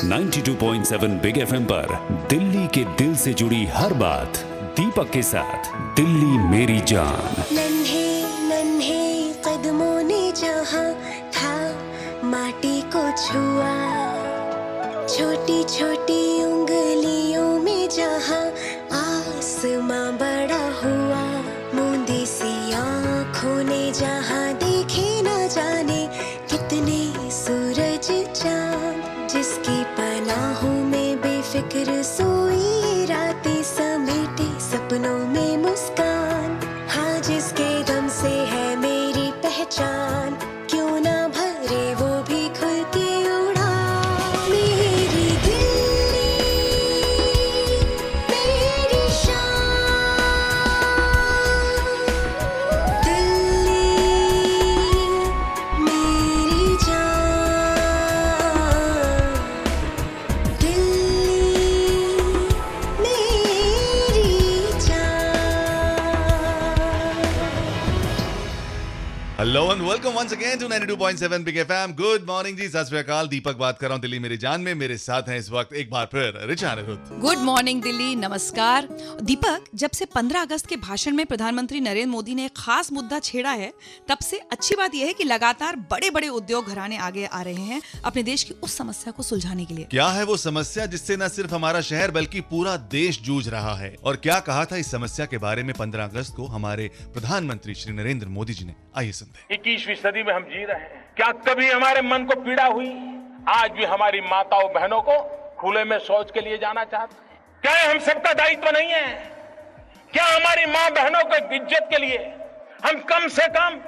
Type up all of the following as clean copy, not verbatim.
92.7 big FM पर दिल्ली के दिल से जुड़ी हर बात दीपक के साथ दिल्ली मेरी जान। नन्हे नन्हे कदमों ने जहाँ था माटी को छुआ, छोटी छोटी उंगलियों में जहाँ आसमां बड़ा हुआ, मूंदी सी आँखों ने जहाँ देखे न जाने कितने सूरज चाँद, जिसकी पनाहों में बेफिक्र सोई रातें समेटे सपनों में मुस्कान, हाँ जिसके दम से है मेरी पहचान, क्यों ना भरे वो भी खुल के उड़ान। मेरी दिल्ली मेरी शान, दिल्ली मेरी जान, दिल्ली मेरी जान। Hello and welcome once again to 92.7 big FM. Good morning जी, सत श्री अकाल। दीपक बात कर रहा हूं दिल्ली मेरी जान में। मेरे साथ हैं इस वक्त एक बार फिर रिचा अनिरुद्ध। गुड मॉर्निंग दिल्ली, नमस्कार। दीपक, जब से 15 अगस्त के भाषण में प्रधानमंत्री नरेंद्र मोदी ने एक खास मुद्दा छेड़ा है, तब से अच्छी बात यह है कि लगातार बड़े बड़े उद्योग घराने आगे आ रहे हैं अपने देश की उस समस्या को सुलझाने के लिए। क्या है वो समस्या जिससे न सिर्फ हमारा शहर बल्कि पूरा देश जूझ रहा है, और क्या कहा था इस समस्या के बारे में 15 अगस्त को हमारे प्रधानमंत्री श्री नरेंद्र मोदी जी ने, आइए सुनते हैं। 21वीं सदी में हम जी रहे हैं। क्या कभी हमारे मन को पीड़ा हुई? आज भी हमारी माताओं बहनों को खुले में शौच के लिए जाना चाहते हैं। क्या ये हम सबका दायित्व नहीं है? क्या हमारी माँ बहनों को इज्जत के लिए हम कम से कम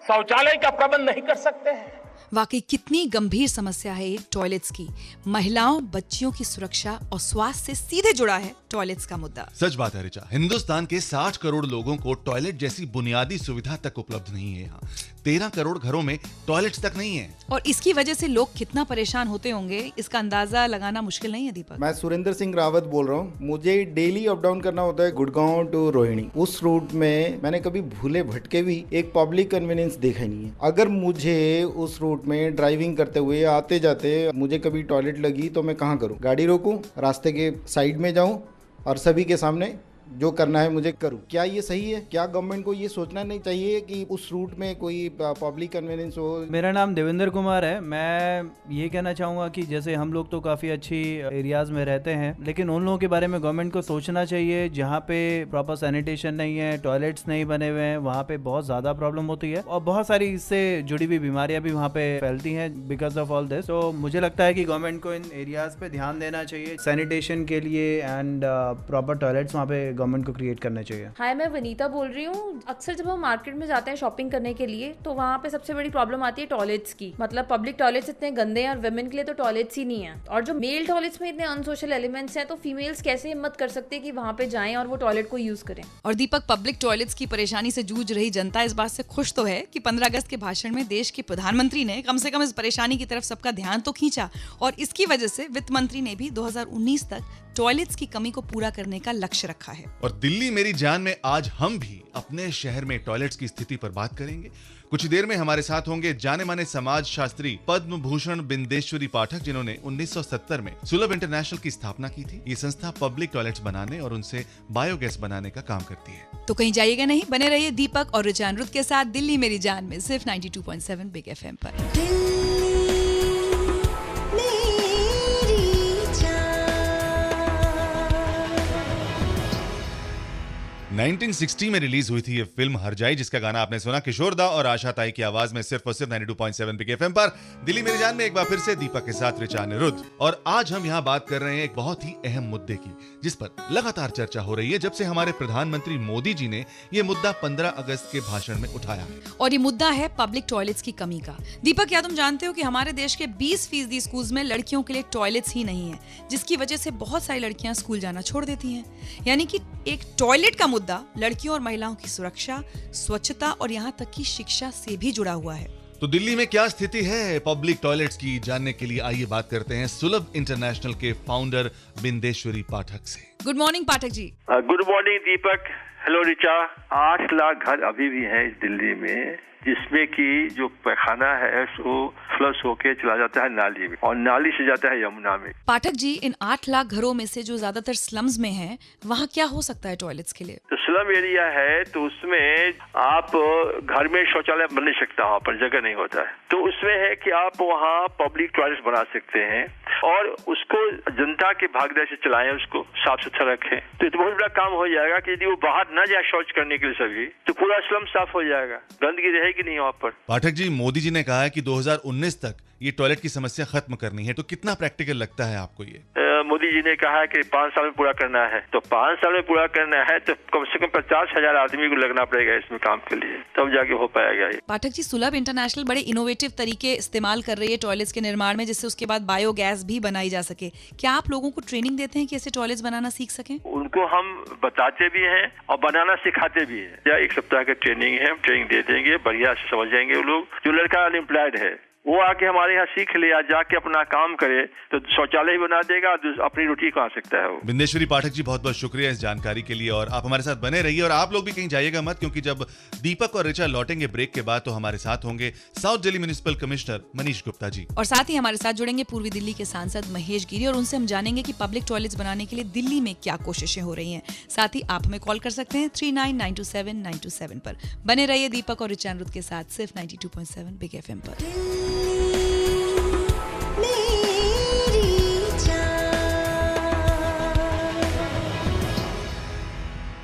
शौचालय का प्रबंध नहीं कर सकते हैं? वाकई कितनी गंभीर समस्या है ये टॉयलेट्स की। महिलाओं, बच्चियों की सुरक्षा और स्वास्थ्य से सीधे जुड़ा है टॉयलेट्स का मुद्दा। सच बात है रिचा, हिंदुस्तान के 60 करोड़ लोगों को टॉयलेट जैसी बुनियादी सुविधा तक उपलब्ध नहीं है। यहाँ 13 करोड़ घरों में टॉयलेट्स तक नहीं है, और इसकी वजह से लोग कितना परेशान होते होंगे, इसका अंदाजा लगाना मुश्किल नहीं है। दीपक, मैं सुरेंद्र सिंह रावत बोल रहा हूँ। मुझे डेली अप डाउन करना होता है गुड़गांव टू रोहिणी। उस रूट में मैंने कभी भूले भटके भी एक पब्लिक कन्वीनियंस देखा नहीं है। अगर मुझे उस रूट में ड्राइविंग करते हुए आते जाते मुझे कभी टॉयलेट लगी तो मैं कहाँ करूँ? गाड़ी रोकूं, रास्ते के साइड में जाऊं और सभी के सामने जो करना है मुझे करूं? क्या ये सही है? क्या गवर्नमेंट को ये सोचना नहीं चाहिए कि उस रूट में कोई पब्लिक कन्वीनियंस हो? मेरा नाम देवेंद्र कुमार है। मैं ये कहना चाहूँगा कि जैसे हम लोग तो काफ़ी अच्छी एरियाज में रहते हैं, लेकिन उन लोगों के बारे में गवर्नमेंट को सोचना चाहिए जहाँ पे प्रॉपर सैनिटेशन नहीं है, टॉयलेट्स नहीं बने हुए हैं, वहाँ पे बहुत ज़्यादा प्रॉब्लम होती है और बहुत सारी इससे जुड़ी हुई बीमारियाँ भी वहाँ पे फैलती हैं बिकॉज ऑफ ऑल दिस। तो मुझे लगता है कि गवर्नमेंट को इन एरियाज पे ध्यान देना चाहिए सैनिटेशन के लिए एंड प्रॉपर टॉयलेट्स वहाँ पे गवर्नमेंट को क्रिएट करना चाहिए। हाय, मैं वनीता बोल रही हूँ। अक्सर जब हम मार्केट में जाते हैं शॉपिंग करने के लिए तो वहाँ पे सबसे बड़ी प्रॉब्लम आती है टॉयलेट्स की। मतलब पब्लिक टॉयलेट्स इतने गंदे हैं और वुमेन के लिए तो टॉयलेट्स ही नहीं है, और जो मेल टॉयलेट्स में इतने अनसोशल एलिमेंट्स हैं तो फीमेल्स कैसे हिम्मत कर सकते हैं कि वहाँ पे जाएं और वो टॉयलेट को यूज करें। और दीपक, पब्लिक टॉयलेट्स की परेशानी से जूझ रही जनता इस बात से खुश तो है कि 15 अगस्त के भाषण में देश के प्रधानमंत्री ने कम से कम इस परेशानी की तरफ सबका ध्यान तो खींचा, और इसकी वजह से वित्त मंत्री ने भी 2019 तक टॉयलेट्स की कमी को पूरा करने का लक्ष्य रखा है। और दिल्ली मेरी जान में आज हम भी अपने शहर में टॉयलेट्स की स्थिति पर बात करेंगे। कुछ देर में हमारे साथ होंगे जाने माने समाज शास्त्री पद्म भूषण बिंदेश्वरी पाठक, जिन्होंने 1970 में सुलभ इंटरनेशनल की स्थापना की थी। ये संस्था पब्लिक टॉयलेट्स बनाने और उनसे बायोगैस बनाने का काम करती है। तो कहीं जाइएगा नहीं, बने रहिए दीपक और रिचा अनिरुद्ध के साथ दिल्ली मेरी जान में, सिर्फ 92.7 बिग एफएम पर। दिल्ली मेरी जान। 1960 में रिलीज हुई थी ये फिल्म हरजाई, जिसका गाना आपने सुना किशोर दा और आशा ताई की आवाज में, सिर्फ और सिर्फ 92.7 बिग एफएम पर। दिल्ली मेरी जान में एक बार फिर से दीपक के साथ रिचा अनिरुद्ध। और आज हम यहाँ बात कर रहे हैं एक बहुत ही अहम मुद्दे की, जिस पर लगातार चर्चा हो रही है जब से हमारे प्रधानमंत्री मोदी जी ने ये मुद्दा 15 अगस्त के भाषण में उठाया है। और ये मुद्दा है पब्लिक टॉयलेट्स की कमी का। दीपक, क्या तुम जानते हो कि हमारे देश के 20% स्कूल्स में लड़कियों के लिए टॉयलेट्स ही नहीं है, जिसकी वजह से बहुत सारी लड़कियां स्कूल जाना छोड़ देती हैं। यानी कि एक टॉयलेट का मुद्दा लड़कियों और महिलाओं की सुरक्षा, स्वच्छता और यहाँ तक की शिक्षा से भी जुड़ा हुआ है। तो दिल्ली में क्या स्थिति है पब्लिक टॉयलेट्स की, जानने के लिए आइए बात करते हैं सुलभ इंटरनेशनल के फाउंडर बिंदेश्वरी पाठक से। Good morning Pathak ji. Good morning दीपक। हेलो रिचा, 8 लाख घर अभी भी हैं इस दिल्ली में जिसमें कि जो पैखाना है वो फ्लश होके चला जाता है नाली में और नाली से जाता है यमुना में। पाठक जी, इन 8 लाख घरों में से जो ज्यादातर स्लम्स में हैं, वहाँ क्या हो सकता है टॉयलेट्स के लिए? तो स्लम एरिया है तो उसमें आप घर में शौचालय बन नहीं सकता, वहाँ पर जगह नहीं होता है, तो उसमें है कि आप वहाँ पब्लिक टॉयलेट बना सकते हैं और उसको जनता के भागीदारी से चलाएं, उसको साफ सुथरा रखें, तो ये तो बहुत बड़ा काम हो जाएगा कि यदि वो बाहर न जाए शौच करने के लिए सभी, तो पूरा स्लम साफ हो जाएगा, गंदगी रहेगी नहीं वहाँ पर। पाठक जी, मोदी जी ने कहा है कि 2019 तक ये टॉयलेट की समस्या खत्म करनी है, तो कितना प्रैक्टिकल लगता है आपको ये? मोदी जी ने कहा है कि 5 साल में पूरा करना है, तो 5 साल में पूरा करना है तो कम से कम 50,000 आदमी को लगना पड़ेगा इसमें काम के लिए, तब जाके हो पाएगा ये। पाठक जी, सुलभ इंटरनेशनल बड़े इनोवेटिव तरीके इस्तेमाल कर रही है टॉयलेट्स के निर्माण में, जिससे उसके बाद बायोगैस भी बनाई जा सके। क्या आप लोगों को ट्रेनिंग देते हैं कि ऐसे टॉयलेट्स बनाना सीख सकें? उनको हम बताते भी हैं और बनाना सिखाते भी हैं। या 1 सप्ताह की ट्रेनिंग है, ट्रेनिंग दे देंगे, बढ़िया से समझ जाएंगे वो लोग। जो लड़का अनएम्प्लॉयड है वो आके हमारे यहाँ सीख ले, जाके अपना काम करे तो शौचालय ही बना देगा, अपनी रोटी खा सकता है वो। बिंदेश्वरी पाठक जी, बहुत बहुत शुक्रिया इस जानकारी के लिए और आप हमारे साथ बने रहिए और आप लोग भी कहीं जाइएगा मत, क्योंकि जब दीपक और ऋचा लौटेंगे ब्रेक के बाद तो हमारे साथ होंगे south Delhi municipal commissioner Manish Gupta ji, और साथ ही हमारे साथ जुड़ेंगे पूर्वी दिल्ली के सांसद महेश गिरी, और उनसे हम जानेंगे कि पब्लिक टॉयलेट्स बनाने के लिए दिल्ली में क्या कोशिशें हो रही हैं। साथ ही आप हमें कॉल कर सकते हैं 39927927 पर। बने रहिए दीपक और ऋचा अनिरुद्ध के साथ सिर्फ 92.7 बिग एफएम पर।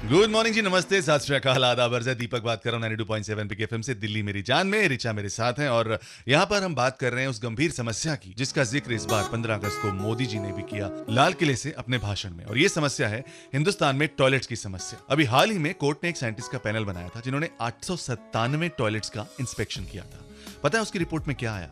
गुड मॉर्निंग जी, नमस्ते, सत श्री अकाल, आदाब, अर्ज़ है। दीपक बात कर रहा हूँ 92.7 बिग एफएम से, दिल्ली मेरी जान में। ऋचा मेरे साथ हैं और यहाँ पर हम बात कर रहे हैं उस गंभीर समस्या की जिसका जिक्र इस बार 15 अगस्त को मोदी जी ने भी किया लाल किले से अपने भाषण में, और ये समस्या है हिंदुस्तान में टॉयलेट्स की समस्या। अभी हाल ही में कोर्ट ने एक साइंटिस्ट का पैनल बनाया था जिन्होंने 897 टॉयलेट्स का इंस्पेक्शन किया था। पता है उसकी रिपोर्ट में क्या आया?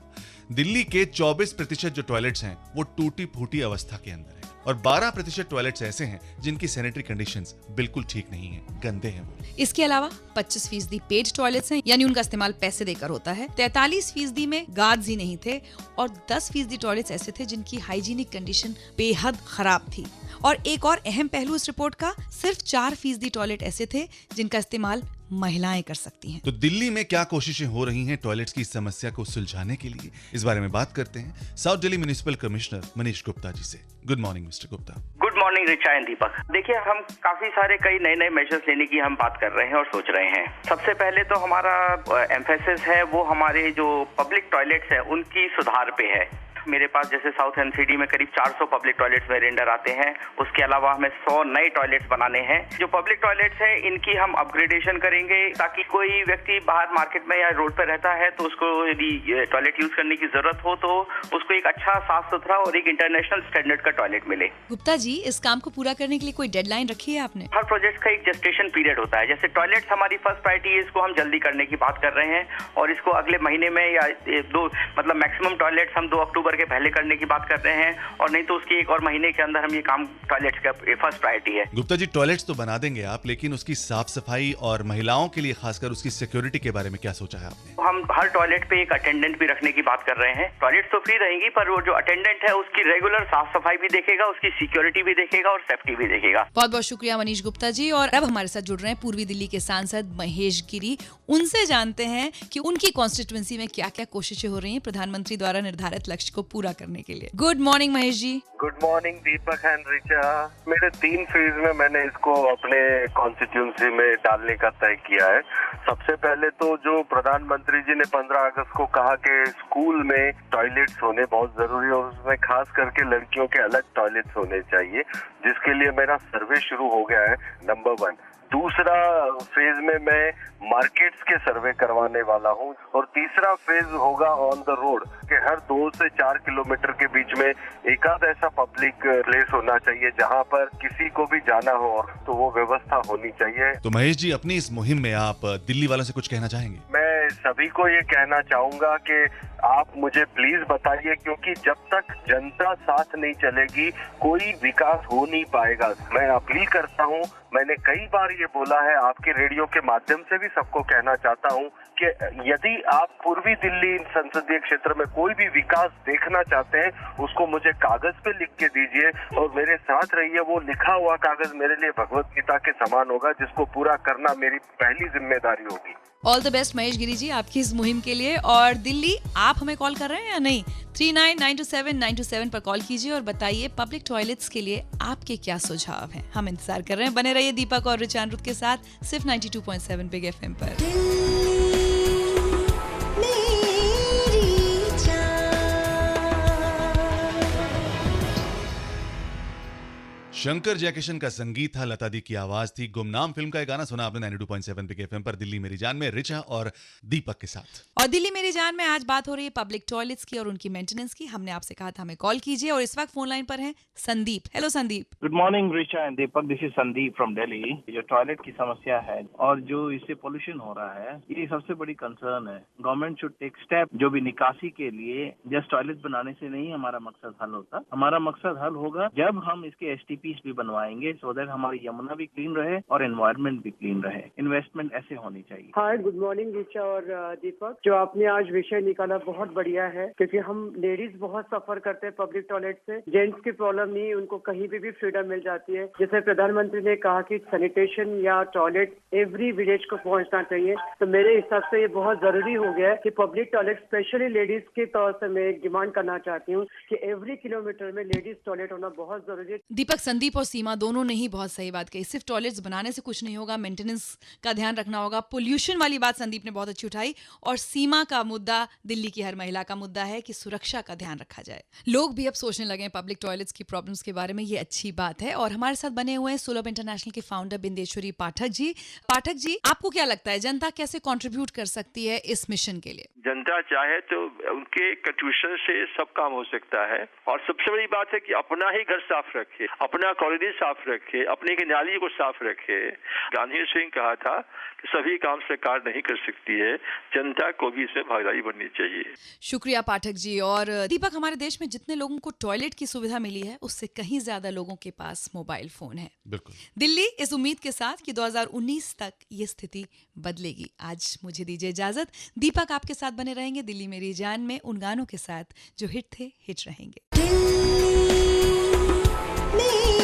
दिल्ली के 24% जो टॉयलेट्स हैं वो टूटी फूटी अवस्था के अंदर है और 12% टॉयलेट्स ऐसे हैं जिनकी सैनिटरी कंडीशंस बिल्कुल ठीक नहीं है, गंदे हैं वो। इसके अलावा 25% पेड टॉयलेट्स हैं, यानी उनका इस्तेमाल पैसे देकर होता है। 43% में गार्ड्स ही नहीं थे और 10% टॉयलेट्स ऐसे थे जिनकी हाइजीनिक कंडीशन बेहद खराब थी। और एक और अहम पहलू इस रिपोर्ट का, सिर्फ 4% टॉयलेट ऐसे थे जिनका इस्तेमाल महिलाएं कर सकती हैं। तो दिल्ली में क्या कोशिशें हो रही हैं टॉयलेट्स की समस्या को सुलझाने के लिए, इस बारे में बात करते हैं south Delhi municipal commissioner Manish Gupta ji से। Good morning mister Gupta. Good morning Richa and Deepak. देखिए, हम काफी सारे कई नए मेजर्स लेने की हम बात कर रहे हैं और सोच रहे हैं। सबसे पहले तो हमारा एम्फेसिस है वो हमारे जो पब्लिक टॉयलेट्स है उनकी सुधार पे है। मेरे पास जैसे साउथ एनसीडी में करीब 400 पब्लिक टॉयलेट्स में रेंडर आते हैं, उसके अलावा हमें 100 नए टॉयलेट्स बनाने हैं। जो पब्लिक टॉयलेट्स है इनकी हम अपग्रेडेशन करेंगे ताकि कोई व्यक्ति बाहर मार्केट में या रोड पर रहता है तो उसको यदि टॉयलेट यूज करने की जरूरत हो तो उसको एक अच्छा साफ सुथरा और एक इंटरनेशनल स्टैंडर्ड का टॉयलेट मिले। गुप्ता जी, इस काम को पूरा करने के लिए कोई डेडलाइन रखी है आपने? हर प्रोजेक्ट का एक जेस्टेशन पीरियड होता है। जैसे टॉयलेट्स हमारी फर्स्ट प्रायोरिटी है, इसको हम जल्दी करने की बात कर रहे हैं और इसको अगले महीने में या मैक्सिमम टॉयलेट्स हम 2 अक्टूबर के पहले करने की बात कर रहे हैं, और नहीं तो उसके एक और महीने के अंदर हम ये काम टॉयलेट्स का फर्स्ट प्रायोरिटी है। गुप्ता जी, टॉयलेट्स तो बना देंगे आप, लेकिन उसकी साफ सफाई और महिलाओं के लिए खासकर उसकी सिक्योरिटी के बारे में क्या सोचा है आपने? हम हर टॉयलेट पे एक अटेंडेंट भी रखने की बात कर रहे हैं। टॉयलेट तो फ्री रहेंगी पर वो जो अटेंडेंट है उसकी रेगुलर साफ सफाई भी देखेगा, उसकी सिक्योरिटी भी देखेगा और सेफ्टी भी देखेगा। बहुत बहुत शुक्रिया मनीष गुप्ता जी। और अब हमारे साथ जुड़ रहे हैं पूर्वी दिल्ली के सांसद महेश गिरी। उनसे जानते हैं कि उनकी कॉन्स्टिट्यूएंसी में क्या क्या कोशिशें हो रही हैं प्रधानमंत्री द्वारा निर्धारित लक्ष्य को पूरा करने के लिए। Good morning Mahesh ji. Good morning Deepak and Richa. मेरे 3 फेज में मैंने इसको अपने कॉन्स्टिट्यूंसी में डालने का तय किया है। सबसे पहले तो जो प्रधानमंत्री जी ने 15 अगस्त को कहा कि स्कूल में टॉयलेट्स होने बहुत जरूरी है और उसमें खास करके लड़कियों के अलग टॉयलेट्स होने चाहिए, जिसके लिए मेरा सर्वे शुरू हो गया है, नंबर 1। दूसरा फेज में मैं मार्केट्स के सर्वे करवाने वाला हूँ और तीसरा फेज होगा ऑन द रोड कि हर 2 से 4 किलोमीटर के बीच में एकाध ऐसा पब्लिक प्लेस होना चाहिए जहाँ पर किसी को भी जाना हो और तो वो व्यवस्था होनी चाहिए। तो महेश जी, अपनी इस मुहिम में आप दिल्ली वालों से कुछ कहना चाहेंगे? मैं सभी को ये कहना चाहूंगा कि आप मुझे प्लीज बताइए, क्योंकि जब तक जनता साथ नहीं चलेगी कोई विकास हो नहीं पाएगा। मैं अपील करता हूँ, मैंने कई बार ये बोला है, आपके रेडियो के माध्यम से भी सबको कहना चाहता हूँ कि यदि आप पूर्वी दिल्ली संसदीय क्षेत्र में कोई भी विकास देखना चाहते हैं, उसको मुझे कागज पे लिख के दीजिए और मेरे साथ रहिए। वो लिखा हुआ कागज मेरे लिए भगवत गीता के समान होगा, जिसको पूरा करना मेरी पहली जिम्मेदारी होगी। All the best Mahesh Giri ji आपकी इस मुहिम के लिए। और दिल्ली, आप हमें कॉल कर रहे हैं या नहीं? 39927927 पर कॉल कीजिए और बताइए पब्लिक टॉयलेट्स के लिए आपके क्या सुझाव हैं। हम इंतजार कर रहे हैं। बने रहिए दीपक और रिचा अनिरुद्ध के साथ सिर्फ 92.7 बिग एफएम पर। मेरी जान। शंकर जयकिशन का संगीत था, लता दी की आवाज थी। गुमनाम फिल्म का एक गाना सुना आपने 92.7 बिग एफएम पर दिल्ली मेरी जान में रिचा और दीपक के साथ। और दिल्ली मेरी जान में आज बात हो रही है पब्लिक टॉयलेट्स की और उनकी मेंटेनेंस की। हमने आपसे कहा था हमें कॉल कीजिए और इस वक्त फोन लाइन पर हैं Sandeep. Hello Sandeep. Good morning Richa and Deepak, this is Sandeep from Delhi. जो टॉयलेट की समस्या है और जो इससे पोल्यूशन हो रहा है, ये सबसे बड़ी कंसर्न है। गवर्नमेंट शुड टेक स्टेप, जो भी निकासी के लिए जस्ट टॉयलेट बनाने से नहीं हमारा मकसद हल होता। हमारा मकसद हल होगा जब हम इसके STPs भी बनवाएंगे, सो दैट हमारी यमुना भी क्लीन रहे और एनवायरनमेंट भी क्लीन रहे। इन्वेस्टमेंट ऐसे होनी चाहिए। हाय, गुड मॉर्निंग रिचा और दीपक। जो आपने आज विषय निकाला बहुत बढ़िया है, क्योंकि हम लेडीज बहुत सफर करते हैं पब्लिक टॉयलेट से। जेंट्स की प्रॉब्लम नहीं, उनको कहीं भी फ्रीडम मिल जाती है। जैसे प्रधानमंत्री ने कहा कि सैनिटेशन या टॉयलेट एवरी विलेज को पहुंचना चाहिए, तो मेरे हिसाब से ये बहुत जरूरी हो गया है कि पब्लिक टॉयलेट स्पेशली लेडीज के तौर से मैं डिमांड करना चाहती हूँ कि एवरी किलोमीटर में लेडीज टॉयलेट होना बहुत जरूरी है। दीपक, संदीप और सीमा दोनों ने ही बहुत सही बात कही। सिर्फ टॉयलेट्स बनाने से कुछ नहीं होगा, मेंटेनेंस का ध्यान रखना होगा। पोल्यूशन वाली बात संदीप ने बहुत अच्छी उठाई। और सीमा का मुद्दा, दिल्ली की हर महिला का मुद्दा है कि सुरक्षा का ध्यान रखा जाए। लोग भी अब सोचने लगे हैं पब्लिक टॉयलेट्स की प्रॉब्लम्स के बारे में। ये अच्छी बात है। और हमारे साथ बने हुए हैं सुलभ इंटरनेशनल के फाउंडर बिंदेश्वरी पाठक जी। पाठक जी, आपको क्या लगता है जनता कैसे कंट्रीब्यूट कर सकती है इस मिशन के लिए? जनता चाहे तो उनके कंट्रीब्यूशन से सब काम हो सकता है। और सबसे बड़ी बात है कि अपना ही घर साफ रखे, अपना कॉलोनी साफ रखे, अपने की नाली को साफ रखे। गांधी सिंह कहा था कि सभी काम सरकार नहीं कर सकती है, जनता को भी इसमें भागीदारी बननी चाहिए। शुक्रिया पाठक जी। और दीपक, हमारे देश में जितने लोगों को टॉयलेट की सुविधा मिली है, उससे कहीं ज्यादा लोगों के पास मोबाइल फोन है। बिल्कुल। दिल्ली इस उम्मीद के साथ कि 2019 तक ये स्थिति बदलेगी। आज मुझे दीजिए इजाजत। दीपक आपके साथ बने रहेंगे दिल्ली मेरी जान में उन गानों के साथ जो हिट थे, हिट रहेंगे। दिल मेरी